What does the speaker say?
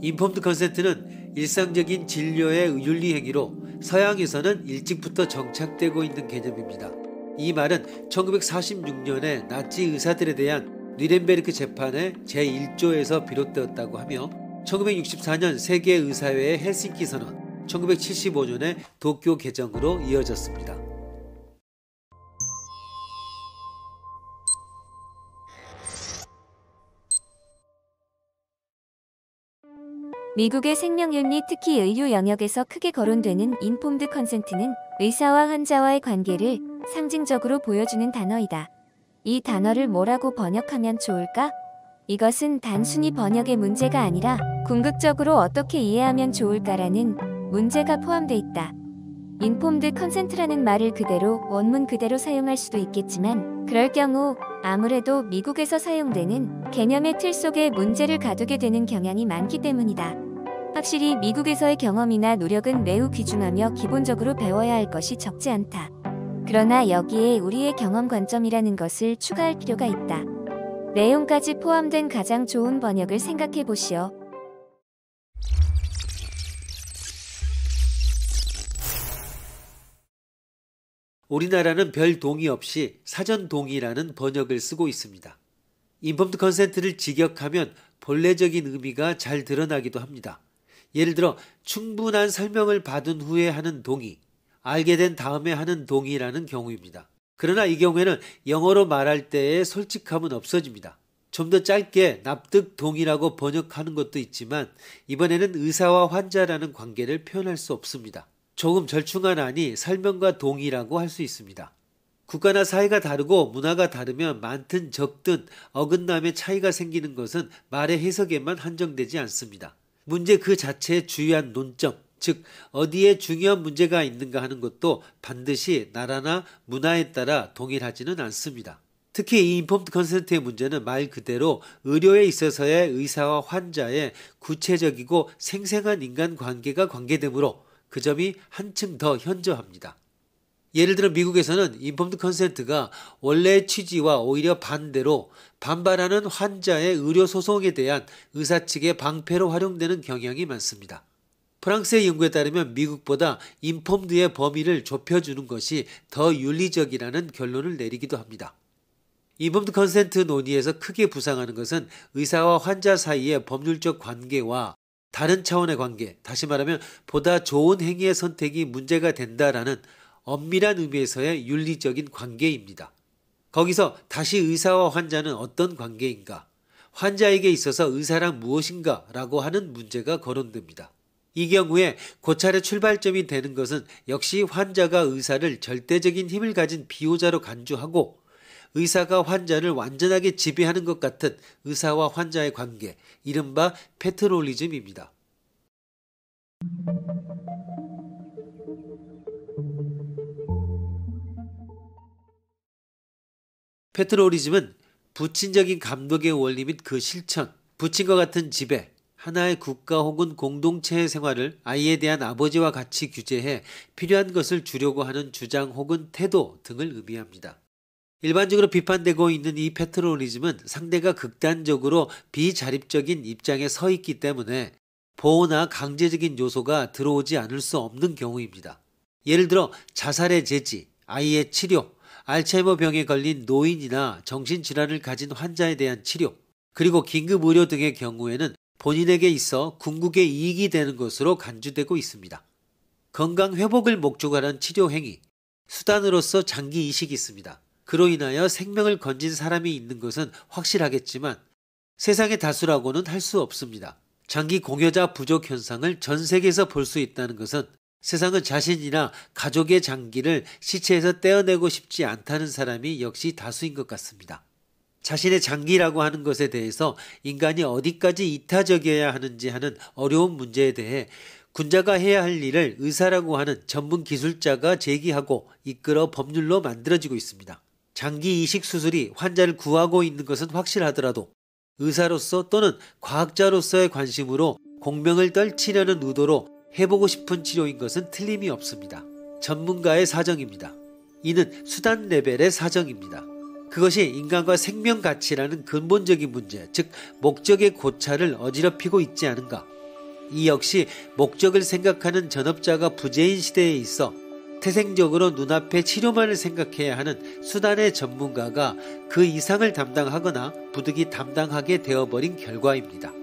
인폼드 컨센트는 일상적인 진료의 윤리 행위로 서양에서는 일찍부터 정착되고 있는 개념입니다. 이 말은 1946년에 나치 의사들에 대한 뉘렌베르크 재판의 제1조에서 비롯되었다고 하며 1964년 세계의사회의 헬싱키 선언, 1975년에 도쿄 개정으로 이어졌습니다. 미국의 생명윤리, 특히 의료 영역에서 크게 거론되는 인폼드 컨센트는 의사와 환자와의 관계를 상징적으로 보여주는 단어이다. 이 단어를 뭐라고 번역하면 좋을까? 이것은 단순히 번역의 문제가 아니라 궁극적으로 어떻게 이해하면 좋을까라는 문제가 포함돼 있다. 인폼드 컨센트라는 말을 그대로 원문 그대로 사용할 수도 있겠지만 그럴 경우 아무래도 미국에서 사용되는 개념의 틀 속에 문제를 가두게 되는 경향이 많기 때문이다. 확실히 미국에서의 경험이나 노력은 매우 귀중하며 기본적으로 배워야 할 것이 적지 않다. 그러나 여기에 우리의 경험 관점이라는 것을 추가할 필요가 있다. 내용까지 포함된 가장 좋은 번역을 생각해 보시오. 우리나라는 별 동의 없이 사전 동의라는 번역을 쓰고 있습니다. 인폼드 컨센트를 직역하면 본래적인 의미가 잘 드러나기도 합니다. 예를 들어 충분한 설명을 받은 후에 하는 동의, 알게 된 다음에 하는 동의라는 경우입니다. 그러나 이 경우에는 영어로 말할 때의 솔직함은 없어집니다. 좀 더 짧게 납득 동의라고 번역하는 것도 있지만 이번에는 의사와 환자라는 관계를 표현할 수 없습니다. 조금 절충한 안이 설명과 동의라고 할 수 있습니다. 국가나 사회가 다르고 문화가 다르면 많든 적든 어긋남의 차이가 생기는 것은 말의 해석에만 한정되지 않습니다. 문제 그 자체에 주요한 논점, 즉 어디에 중요한 문제가 있는가 하는 것도 반드시 나라나 문화에 따라 동일하지는 않습니다. 특히 이 인폼드 컨센트의 문제는 말 그대로 의료에 있어서의 의사와 환자의 구체적이고 생생한 인간관계가 관계되므로 그 점이 한층 더 현저합니다. 예를 들어 미국에서는 인폼드 컨센트가 원래의 취지와 오히려 반대로 반발하는 환자의 의료소송에 대한 의사 측의 방패로 활용되는 경향이 많습니다. 프랑스의 연구에 따르면 미국보다 인폼드의 범위를 좁혀주는 것이 더 윤리적이라는 결론을 내리기도 합니다. 인폼드 컨센트 논의에서 크게 부상하는 것은 의사와 환자 사이의 법률적 관계와 다른 차원의 관계, 다시 말하면 보다 좋은 행위의 선택이 문제가 된다라는 엄밀한 의미에서의 윤리적인 관계입니다. 거기서 다시 의사와 환자는 어떤 관계인가? 환자에게 있어서 의사란 무엇인가? 라고 하는 문제가 거론됩니다. 이 경우에 고찰의 출발점이 되는 것은 역시 환자가 의사를 절대적인 힘을 가진 비호자로 간주하고 의사가 환자를 완전하게 지배하는 것 같은 의사와 환자의 관계, 이른바 패트롤리즘입니다. 패트롤리즘은 부친적인 감독의 원리 및 그 실천, 부친과 같은 지배, 하나의 국가 혹은 공동체의 생활을 아이에 대한 아버지와 같이 규제해 필요한 것을 주려고 하는 주장 혹은 태도 등을 의미합니다. 일반적으로 비판되고 있는 이 패트롤리즘은 상대가 극단적으로 비자립적인 입장에 서 있기 때문에 보호나 강제적인 요소가 들어오지 않을 수 없는 경우입니다. 예를 들어 자살의 제지, 아이의 치료, 알츠하이머 병에 걸린 노인이나 정신질환을 가진 환자에 대한 치료, 그리고 긴급의료 등의 경우에는 본인에게 있어 궁극의 이익이 되는 것으로 간주되고 있습니다. 건강 회복을 목적으로 하는 치료 행위, 수단으로서 장기 이식이 있습니다. 그로 인하여 생명을 건진 사람이 있는 것은 확실하겠지만 세상의 다수라고는 할 수 없습니다. 장기 공여자 부족 현상을 전 세계에서 볼 수 있다는 것은 세상은 자신이나 가족의 장기를 시체에서 떼어내고 싶지 않다는 사람이 역시 다수인 것 같습니다. 자신의 장기라고 하는 것에 대해서 인간이 어디까지 이타적이어야 하는지 하는 어려운 문제에 대해 군자가 해야 할 일을 의사라고 하는 전문 기술자가 제기하고 이끌어 법률로 만들어지고 있습니다. 장기 이식 수술이 환자를 구하고 있는 것은 확실하더라도 의사로서 또는 과학자로서의 관심으로 공명을 떨치려는 의도로 해보고 싶은 치료인 것은 틀림이 없습니다. 전문가의 사정입니다. 이는 수단 레벨의 사정입니다. 그것이 인간과 생명 가치라는 근본적인 문제, 즉 목적의 고찰을 어지럽히고 있지 않은가? 이 역시 목적을 생각하는 전업자가 부재인 시대에 있어 태생적으로 눈앞의 치료만을 생각해야 하는 수단의 전문가가 그 이상을 담당하거나 부득이 담당하게 되어버린 결과입니다.